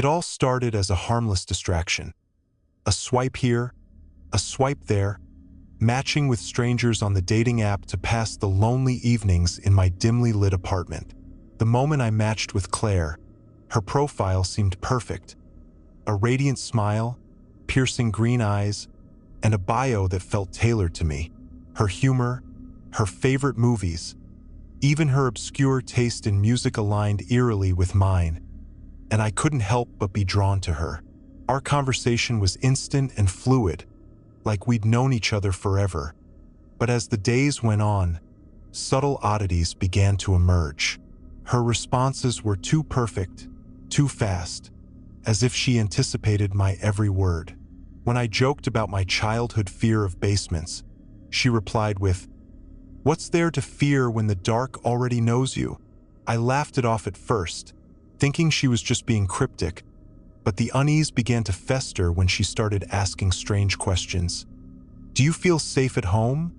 It all started as a harmless distraction. A swipe here, a swipe there, matching with strangers on the dating app to pass the lonely evenings in my dimly lit apartment. The moment I matched with Claire, her profile seemed perfect. A radiant smile, piercing green eyes, and a bio that felt tailored to me. Her humor, her favorite movies, even her obscure taste in music aligned eerily with mine, and I couldn't help but be drawn to her. Our conversation was instant and fluid, like we'd known each other forever. But as the days went on, subtle oddities began to emerge. Her responses were too perfect, too fast, as if she anticipated my every word. When I joked about my childhood fear of basements, she replied with, "What's there to fear when the dark already knows you?" I laughed it off at first, thinking she was just being cryptic, but the unease began to fester when she started asking strange questions. "Do you feel safe at home?"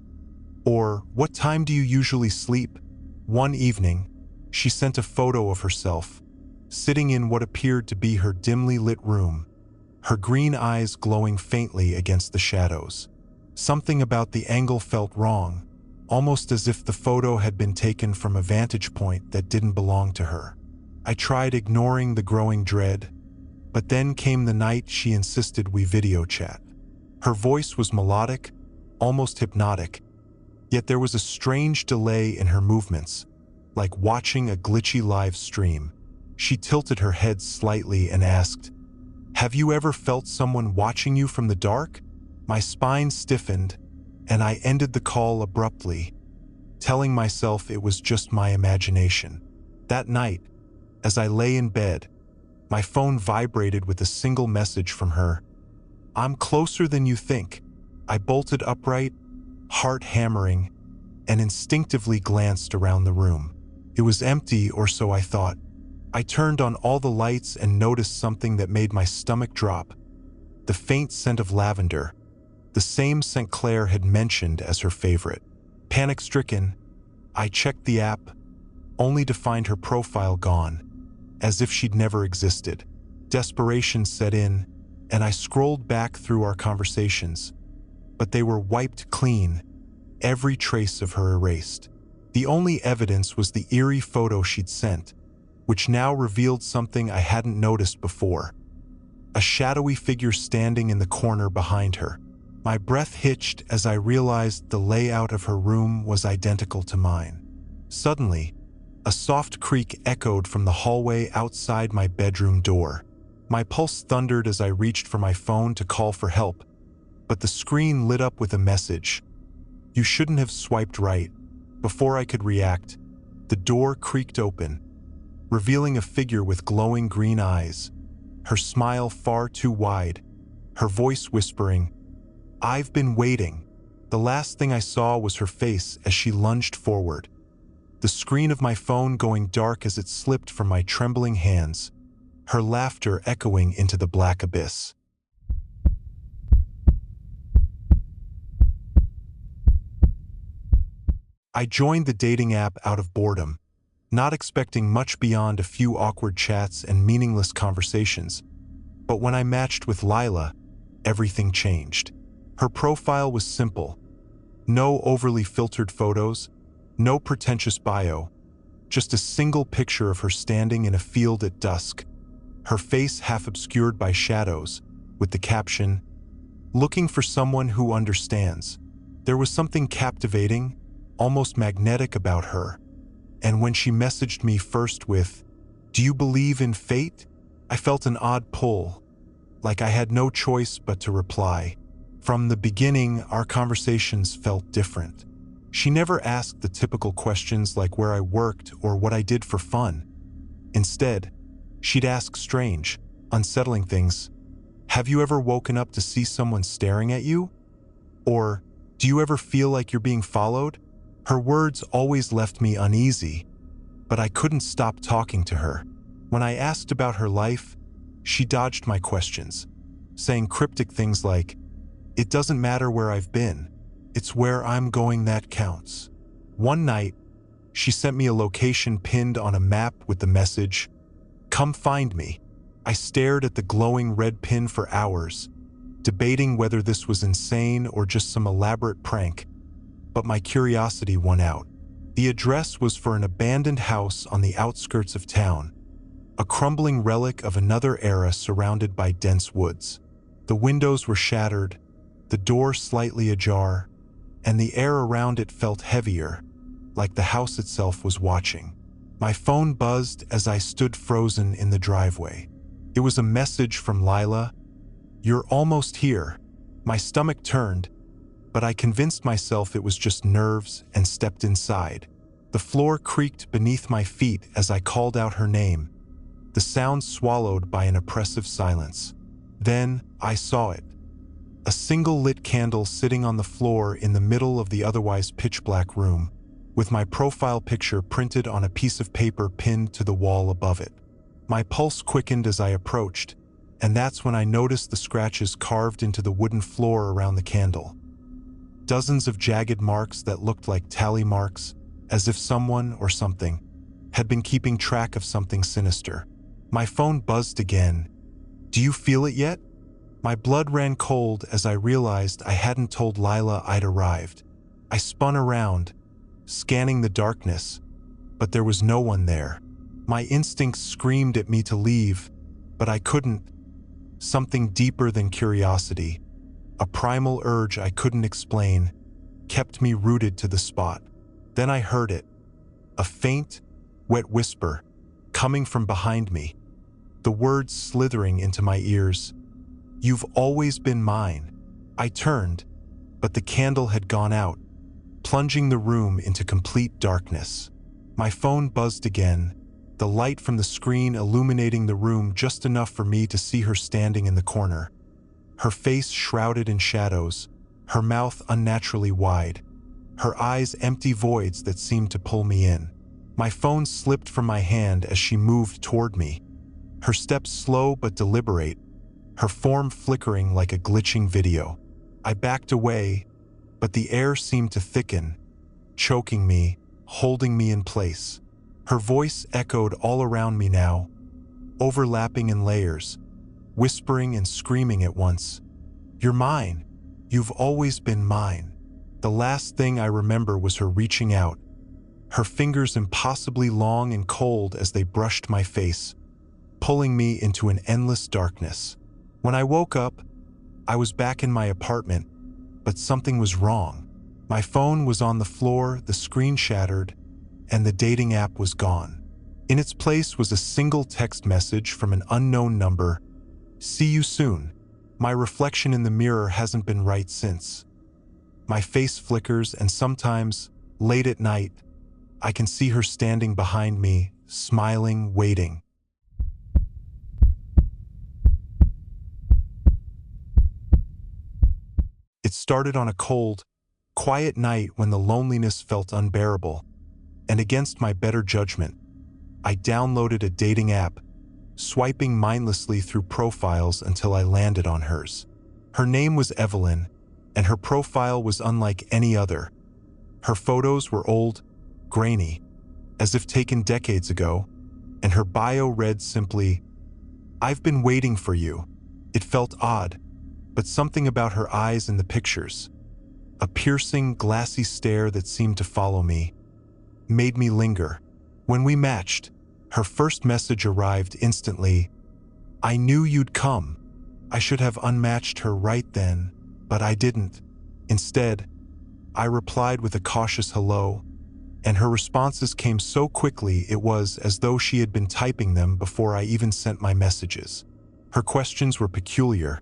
Or, "What time do you usually sleep?" One evening, she sent a photo of herself, sitting in what appeared to be her dimly lit room, her green eyes glowing faintly against the shadows. Something about the angle felt wrong, almost as if the photo had been taken from a vantage point that didn't belong to her. I tried ignoring the growing dread, but then came the night she insisted we video chat. Her voice was melodic, almost hypnotic, yet there was a strange delay in her movements, like watching a glitchy live stream. She tilted her head slightly and asked, "Have you ever felt someone watching you from the dark?" My spine stiffened, and I ended the call abruptly, telling myself it was just my imagination. That night, as I lay in bed, my phone vibrated with a single message from her. "I'm closer than you think." I bolted upright, heart hammering, and instinctively glanced around the room. It was empty, or so I thought. I turned on all the lights and noticed something that made my stomach drop. The faint scent of lavender, the same scent Claire had mentioned as her favorite. Panic-stricken, I checked the app, only to find her profile gone, as if she'd never existed. Desperation set in, and I scrolled back through our conversations, but they were wiped clean, every trace of her erased. The only evidence was the eerie photo she'd sent, which now revealed something I hadn't noticed before. A shadowy figure standing in the corner behind her. My breath hitched as I realized the layout of her room was identical to mine. Suddenly, a soft creak echoed from the hallway outside my bedroom door. My pulse thundered as I reached for my phone to call for help, but the screen lit up with a message. "You shouldn't have swiped right." Before I could react, the door creaked open, revealing a figure with glowing green eyes, her smile far too wide, her voice whispering, "I've been waiting." The last thing I saw was her face as she lunged forward, the screen of my phone going dark as it slipped from my trembling hands, her laughter echoing into the black abyss. I joined the dating app out of boredom, not expecting much beyond a few awkward chats and meaningless conversations. But when I matched with Lila, everything changed. Her profile was simple. No overly filtered photos, no pretentious bio, just a single picture of her standing in a field at dusk, her face half obscured by shadows, with the caption, "Looking for someone who understands." There was something captivating, almost magnetic about her. And when she messaged me first with, "Do you believe in fate?" I felt an odd pull, like I had no choice but to reply. From the beginning, our conversations felt different. She never asked the typical questions like where I worked or what I did for fun. Instead, she'd ask strange, unsettling things. "Have you ever woken up to see someone staring at you?" Or, "Do you ever feel like you're being followed?" Her words always left me uneasy, but I couldn't stop talking to her. When I asked about her life, she dodged my questions, saying cryptic things like, "It doesn't matter where I've been, it's where I'm going that counts." One night, she sent me a location pinned on a map with the message, "Come find me." I stared at the glowing red pin for hours, debating whether this was insane or just some elaborate prank, but my curiosity won out. The address was for an abandoned house on the outskirts of town, a crumbling relic of another era surrounded by dense woods. The windows were shattered, the door slightly ajar, and the air around it felt heavier, like the house itself was watching. My phone buzzed as I stood frozen in the driveway. It was a message from Lila. "You're almost here." My stomach turned, but I convinced myself it was just nerves and stepped inside. The floor creaked beneath my feet as I called out her name, the sound swallowed by an oppressive silence. Then I saw it. A single lit candle sitting on the floor in the middle of the otherwise pitch-black room, with my profile picture printed on a piece of paper pinned to the wall above it. My pulse quickened as I approached, and that's when I noticed the scratches carved into the wooden floor around the candle. Dozens of jagged marks that looked like tally marks, as if someone or something had been keeping track of something sinister. My phone buzzed again. "Do you feel it yet?" My blood ran cold as I realized I hadn't told Lila I'd arrived. I spun around, scanning the darkness, but there was no one there. My instincts screamed at me to leave, but I couldn't. Something deeper than curiosity, a primal urge I couldn't explain, kept me rooted to the spot. Then I heard it, a faint, wet whisper, coming from behind me, the words slithering into my ears. "You've always been mine." I turned, but the candle had gone out, plunging the room into complete darkness. My phone buzzed again, the light from the screen illuminating the room just enough for me to see her standing in the corner. Her face shrouded in shadows, her mouth unnaturally wide, her eyes empty voids that seemed to pull me in. My phone slipped from my hand as she moved toward me, her steps slow but deliberate, her form flickering like a glitching video. I backed away, but the air seemed to thicken, choking me, holding me in place. Her voice echoed all around me now, overlapping in layers, whispering and screaming at once. "You're mine. You've always been mine." The last thing I remember was her reaching out, her fingers impossibly long and cold as they brushed my face, pulling me into an endless darkness. When I woke up, I was back in my apartment, but something was wrong. My phone was on the floor, the screen shattered, and the dating app was gone. In its place was a single text message from an unknown number. "See you soon. My reflection in the mirror hasn't been right since." My face flickers, and sometimes, late at night, I can see her standing behind me, smiling, waiting. It started on a cold, quiet night when the loneliness felt unbearable, and against my better judgment, I downloaded a dating app, swiping mindlessly through profiles until I landed on hers. Her name was Evelyn, and her profile was unlike any other. Her photos were old, grainy, as if taken decades ago, and her bio read simply, "I've been waiting for you." It felt odd, but something about her eyes in the pictures, a piercing, glassy stare that seemed to follow me, made me linger. When we matched, her first message arrived instantly. "I knew you'd come." I should have unmatched her right then, but I didn't. Instead, I replied with a cautious hello, and her responses came so quickly it was as though she had been typing them before I even sent my messages. Her questions were peculiar,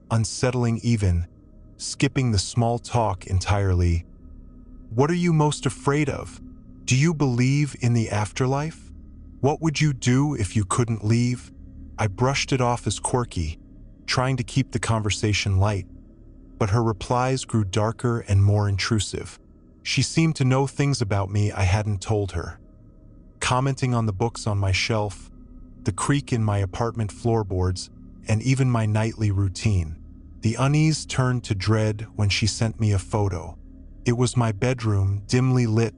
unsettling even, skipping the small talk entirely. "What are you most afraid of? Do you believe in the afterlife? What would you do if you couldn't leave?" I brushed it off as quirky, trying to keep the conversation light, but her replies grew darker and more intrusive. She seemed to know things about me I hadn't told her, commenting on the books on my shelf, the creak in my apartment floorboards, and even my nightly routine. The unease turned to dread when she sent me a photo. It was my bedroom, dimly lit,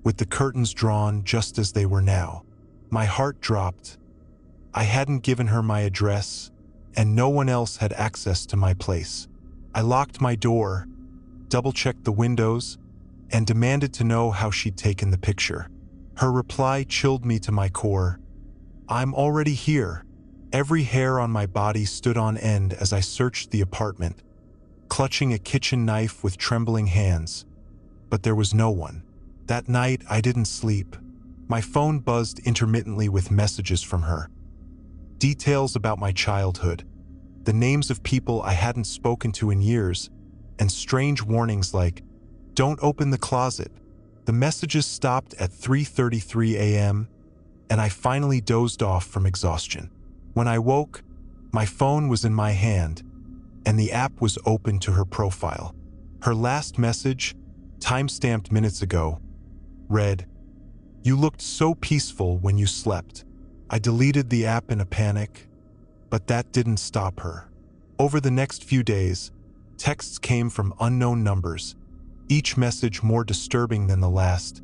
with the curtains drawn just as they were now. My heart dropped. I hadn't given her my address, and no one else had access to my place. I locked my door, double-checked the windows, and demanded to know how she'd taken the picture. Her reply chilled me to my core. "I'm already here." Every hair on my body stood on end as I searched the apartment, clutching a kitchen knife with trembling hands. But there was no one. That night, I didn't sleep. My phone buzzed intermittently with messages from her. Details about my childhood, the names of people I hadn't spoken to in years, and strange warnings like, "Don't open the closet." The messages stopped at 3:33 a.m., and I finally dozed off from exhaustion. When I woke, my phone was in my hand, and the app was open to her profile. Her last message, time-stamped minutes ago, read, "You looked so peaceful when you slept." I deleted the app in a panic, but that didn't stop her. Over the next few days, texts came from unknown numbers, each message more disturbing than the last.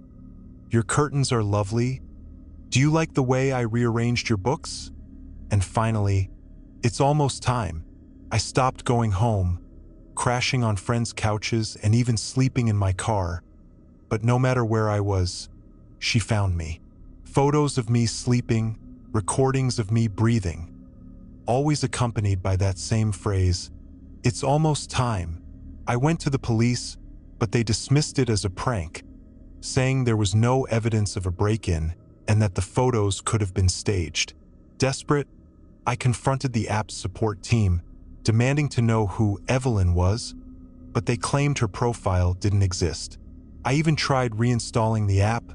"Your curtains are lovely. Do you like the way I rearranged your books?" And finally, "It's almost time." I stopped going home, crashing on friends' couches and even sleeping in my car. But no matter where I was, she found me. Photos of me sleeping, recordings of me breathing, always accompanied by that same phrase, "It's almost time." I went to the police, but they dismissed it as a prank, saying there was no evidence of a break-in and that the photos could have been staged. Desperate, I confronted the app's support team, demanding to know who Evelyn was, but they claimed her profile didn't exist. I even tried reinstalling the app,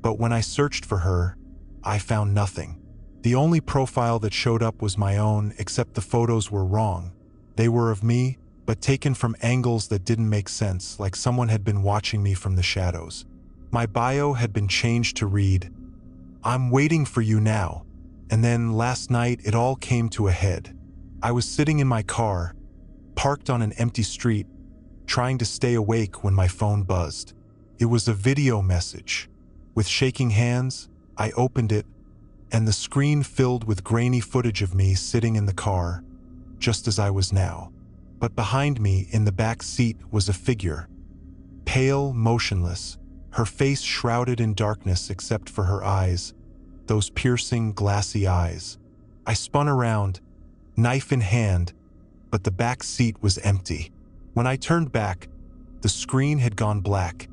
but when I searched for her, I found nothing. The only profile that showed up was my own, except the photos were wrong. They were of me, but taken from angles that didn't make sense, like someone had been watching me from the shadows. My bio had been changed to read, "I'm waiting for you now." And then last night, it all came to a head. I was sitting in my car, parked on an empty street, trying to stay awake when my phone buzzed. It was a video message. With shaking hands, I opened it, and the screen filled with grainy footage of me sitting in the car, just as I was now. But behind me, in the back seat, was a figure. Pale, motionless, her face shrouded in darkness except for her eyes, those piercing, glassy eyes. I spun around, knife in hand, but the back seat was empty. When I turned back, the screen had gone black,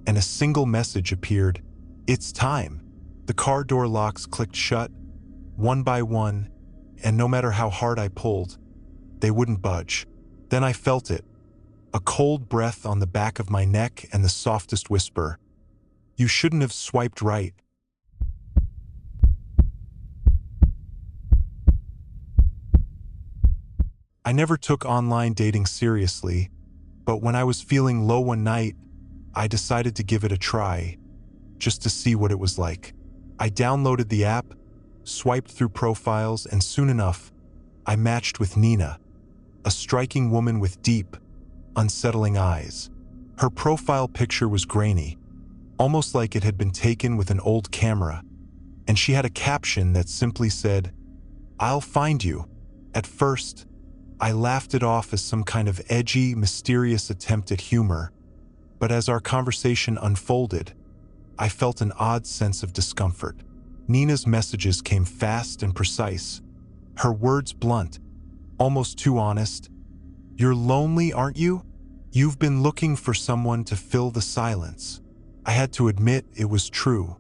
and a single message appeared, "It's time." The car door locks clicked shut, one by one, and no matter how hard I pulled, they wouldn't budge. Then I felt it, a cold breath on the back of my neck and the softest whisper, "You shouldn't have swiped right." I never took online dating seriously, but when I was feeling low one night, I decided to give it a try, just to see what it was like. I downloaded the app, swiped through profiles, and soon enough, I matched with Nina, a striking woman with deep, unsettling eyes. Her profile picture was grainy, almost like it had been taken with an old camera, and she had a caption that simply said, "I'll find you." At first, I laughed it off as some kind of edgy, mysterious attempt at humor, but as our conversation unfolded, I felt an odd sense of discomfort. Nina's messages came fast and precise, her words blunt, almost too honest. "You're lonely, aren't you? You've been looking for someone to fill the silence." I had to admit it was true.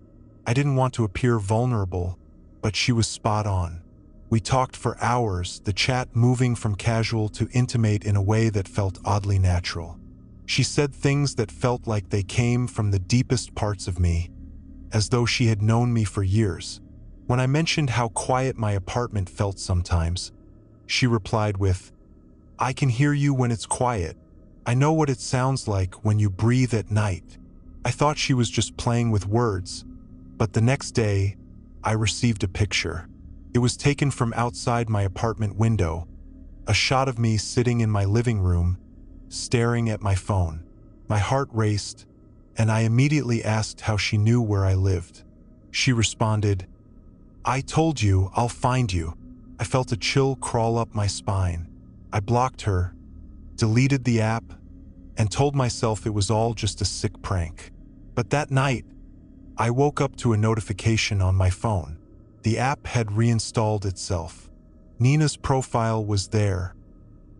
I didn't want to appear vulnerable, but she was spot on. We talked for hours, the chat moving from casual to intimate in a way that felt oddly natural. She said things that felt like they came from the deepest parts of me, as though she had known me for years. When I mentioned how quiet my apartment felt sometimes, she replied with, "I can hear you when it's quiet. I know what it sounds like when you breathe at night." I thought she was just playing with words, but the next day, I received a picture. It was taken from outside my apartment window, a shot of me sitting in my living room, staring at my phone. My heart raced, and I immediately asked how she knew where I lived. She responded, I told you, I'll find you. I felt a chill crawl up my spine. I blocked her, deleted the app, and told myself it was all just a sick prank. But that night, I woke up to a notification on my phone. The app had reinstalled itself. Nina's profile was there,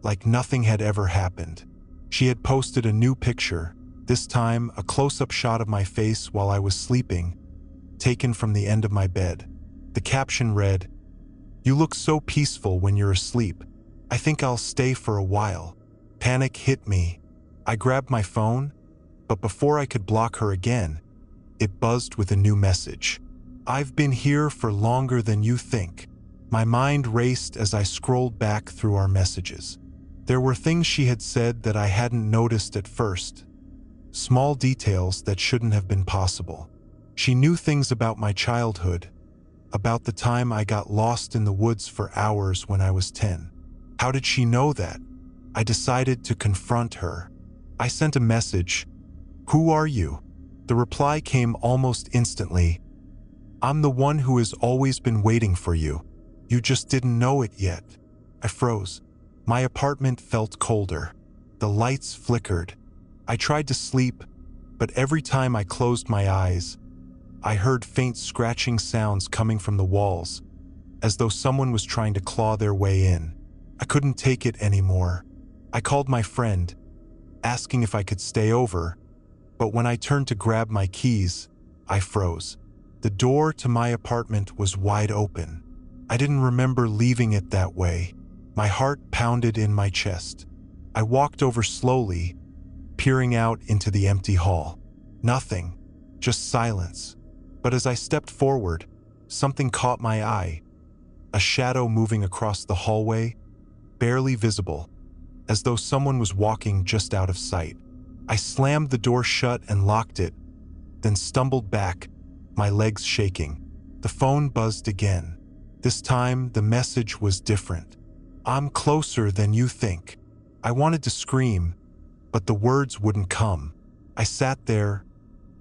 like nothing had ever happened. She had posted a new picture, this time a close-up shot of my face while I was sleeping, taken from the end of my bed. The caption read, "You look so peaceful when you're asleep. I think I'll stay for a while." Panic hit me. I grabbed my phone, but before I could block her again, it buzzed with a new message. "I've been here for longer than you think." My mind raced as I scrolled back through our messages. There were things she had said that I hadn't noticed at first, small details that shouldn't have been possible. She knew things about my childhood, about the time I got lost in the woods for hours when I was 10. How did she know that? I decided to confront her. I sent a message, "Who are you?" The reply came almost instantly, "I'm the one who has always been waiting for you. You just didn't know it yet." I froze. My apartment felt colder. The lights flickered. I tried to sleep, but every time I closed my eyes, I heard faint scratching sounds coming from the walls, as though someone was trying to claw their way in. I couldn't take it anymore. I called my friend, asking if I could stay over, but when I turned to grab my keys, I froze. The door to my apartment was wide open. I didn't remember leaving it that way. My heart pounded in my chest. I walked over slowly, peering out into the empty hall. Nothing, just silence. But as I stepped forward, something caught my eye. A shadow moving across the hallway, barely visible, as though someone was walking just out of sight. I slammed the door shut and locked it, then stumbled back, my legs shaking. The phone buzzed again. This time, the message was different. "I'm closer than you think." I wanted to scream, but the words wouldn't come. I sat there,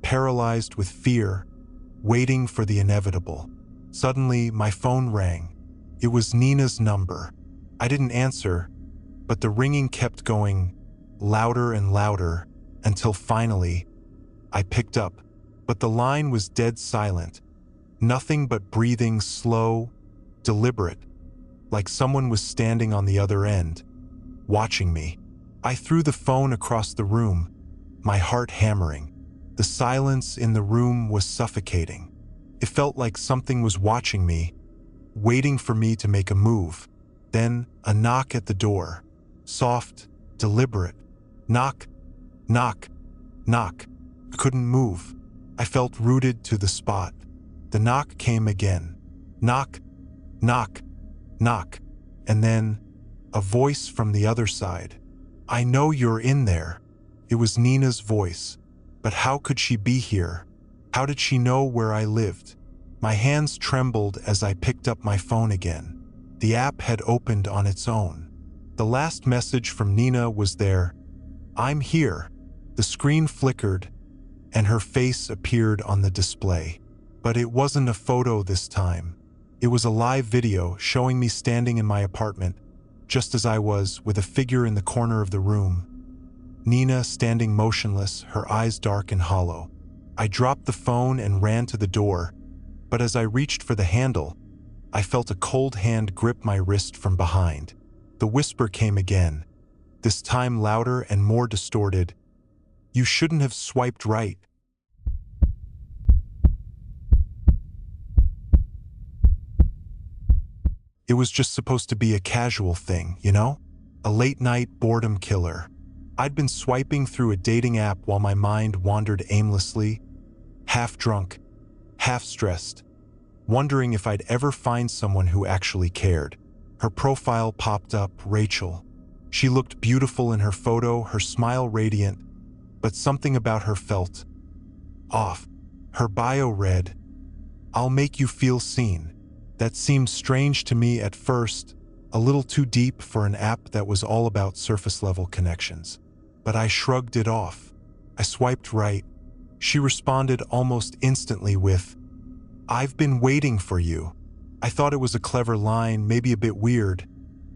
paralyzed with fear, waiting for the inevitable. Suddenly, my phone rang. It was Nina's number. I didn't answer, but the ringing kept going, louder and louder, until finally, I picked up. But the line was dead silent. Nothing but breathing, slow, deliberate, like someone was standing on the other end, watching me. I threw the phone across the room, my heart hammering. The silence in the room was suffocating. It felt like something was watching me, waiting for me to make a move. Then a knock at the door. Soft, deliberate. Knock, knock, knock. I couldn't move. I felt rooted to the spot. The knock came again. Knock, knock, knock. And then a voice from the other side. "I know you're in there." It was Nina's voice. But how could she be here? How did she know where I lived? My hands trembled as I picked up my phone again. The app had opened on its own. The last message from Nina was there. "I'm here." The screen flickered, and her face appeared on the display. But it wasn't a photo this time. It was a live video showing me standing in my apartment, just as I was, with a figure in the corner of the room. Nina standing motionless, her eyes dark and hollow. I dropped the phone and ran to the door, but as I reached for the handle, I felt a cold hand grip my wrist from behind. The whisper came again, this time louder and more distorted. "You shouldn't have swiped right." It was just supposed to be a casual thing, you know? A late-night boredom killer. I'd been swiping through a dating app while my mind wandered aimlessly, half drunk, half stressed, wondering if I'd ever find someone who actually cared. Her profile popped up, Rachel. She looked beautiful in her photo, her smile radiant, but something about her felt off. Her bio read, "I'll make you feel seen." That seemed strange to me at first, a little too deep for an app that was all about surface-level connections. But I shrugged it off. I swiped right. She responded almost instantly with, "I've been waiting for you." I thought it was a clever line, maybe a bit weird,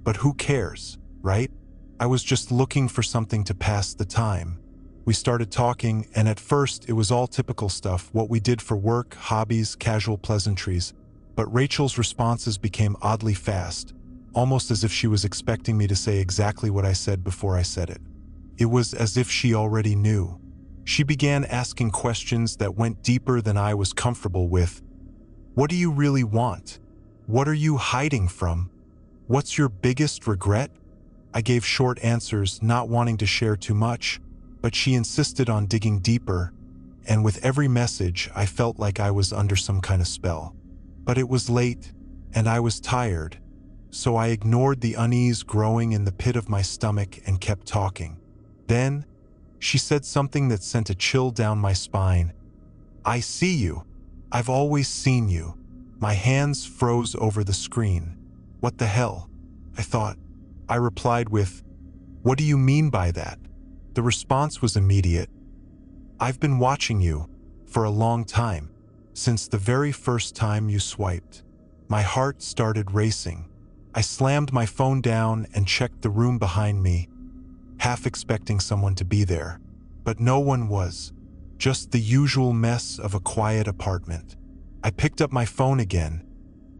but who cares, right? I was just looking for something to pass the time. We started talking, and at first it was all typical stuff, what we did for work, hobbies, casual pleasantries. But Rachel's responses became oddly fast, almost as if she was expecting me to say exactly what I said before I said it. It was as if she already knew. She began asking questions that went deeper than I was comfortable with. What do you really want? What are you hiding from? What's your biggest regret? I gave short answers, not wanting to share too much, but she insisted on digging deeper, and with every message, I felt like I was under some kind of spell. But it was late, and I was tired, so I ignored the unease growing in the pit of my stomach and kept talking. Then, she said something that sent a chill down my spine. I see you. I've always seen you. My hands froze over the screen. What the hell? I thought. I replied with, what do you mean by that? The response was immediate. I've been watching you for a long time, since the very first time you swiped. My heart started racing. I slammed my phone down and checked the room behind me, half expecting someone to be there. But no one was, just the usual mess of a quiet apartment. I picked up my phone again,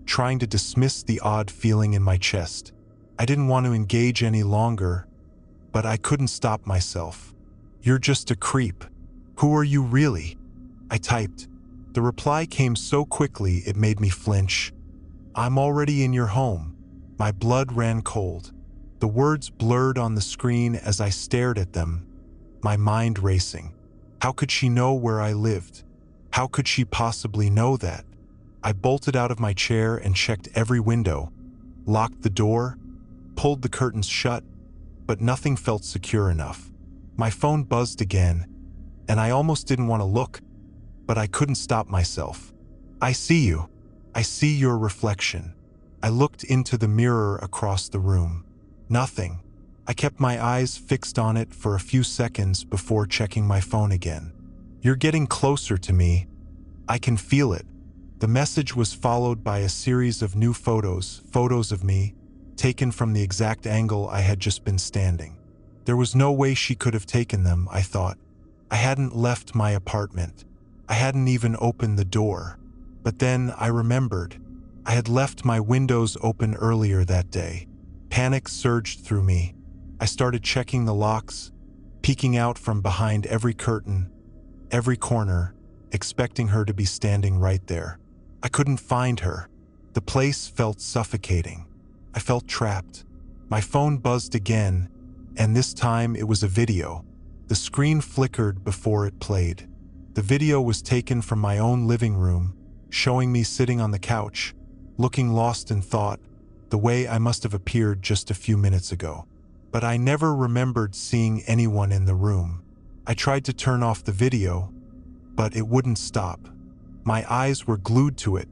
trying to dismiss the odd feeling in my chest. I didn't want to engage any longer, but I couldn't stop myself. You're just a creep. Who are you really? I typed. The reply came so quickly it made me flinch. I'm already in your home. My blood ran cold. The words blurred on the screen as I stared at them, my mind racing. How could she know where I lived? How could she possibly know that? I bolted out of my chair and checked every window, locked the door, pulled the curtains shut, but nothing felt secure enough. My phone buzzed again, and I almost didn't want to look, but I couldn't stop myself. I see you. I see your reflection. I looked into the mirror across the room. Nothing. I kept my eyes fixed on it for a few seconds before checking my phone again. You're getting closer to me. I can feel it. The message was followed by a series of new photos of me, taken from the exact angle I had just been standing. There was no way she could have taken them, I thought. I hadn't left my apartment. I hadn't even opened the door. But then I remembered. I had left my windows open earlier that day. Panic surged through me. I started checking the locks, peeking out from behind every curtain, every corner, expecting her to be standing right there. I couldn't find her. The place felt suffocating. I felt trapped. My phone buzzed again, and this time it was a video. The screen flickered before it played. The video was taken from my own living room, showing me sitting on the couch, looking lost in thought, the way I must have appeared just a few minutes ago. But I never remembered seeing anyone in the room. I tried to turn off the video, but it wouldn't stop. My eyes were glued to it,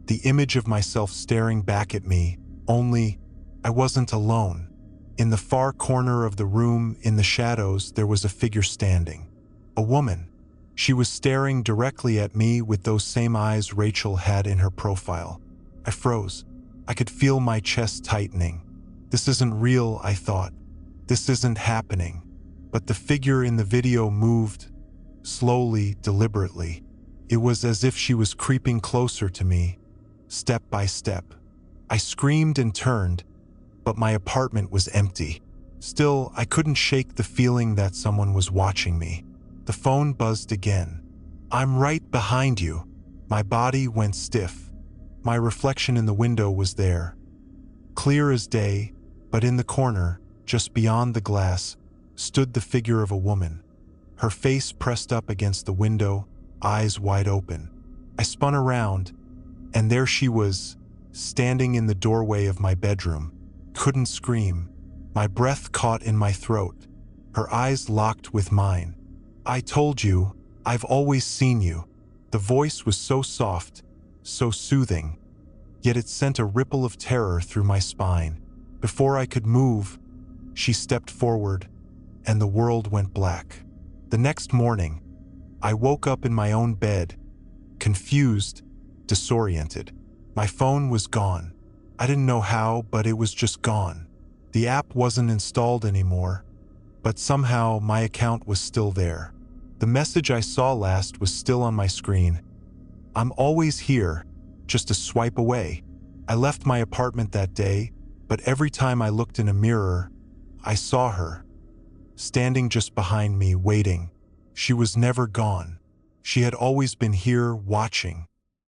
the image of myself staring back at me, only I wasn't alone. In the far corner of the room, in the shadows, there was a figure standing. A woman. She was staring directly at me with those same eyes Rachel had in her profile. I froze. I could feel my chest tightening. This isn't real, I thought. This isn't happening. But the figure in the video moved, slowly, deliberately. It was as if she was creeping closer to me, step by step. I screamed and turned, but my apartment was empty. Still, I couldn't shake the feeling that someone was watching me. The phone buzzed again. I'm right behind you. My body went stiff. My reflection in the window was there, clear as day, but in the corner, just beyond the glass, stood the figure of a woman. Her face pressed up against the window, eyes wide open. I spun around, and there she was, standing in the doorway of my bedroom. Couldn't scream. My breath caught in my throat. Her eyes locked with mine. I told you, I've always seen you. The voice was so soft, so soothing, yet it sent a ripple of terror through my spine. Before I could move, she stepped forward, and the world went black. The next morning, I woke up in my own bed, confused, disoriented. My phone was gone. I didn't know how, but it was just gone. The app wasn't installed anymore, but somehow my account was still there. The message I saw last was still on my screen. I'm always here, just a swipe away. I left my apartment that day, but every time I looked in a mirror, I saw her, standing just behind me, waiting. She was never gone. She had always been here, watching.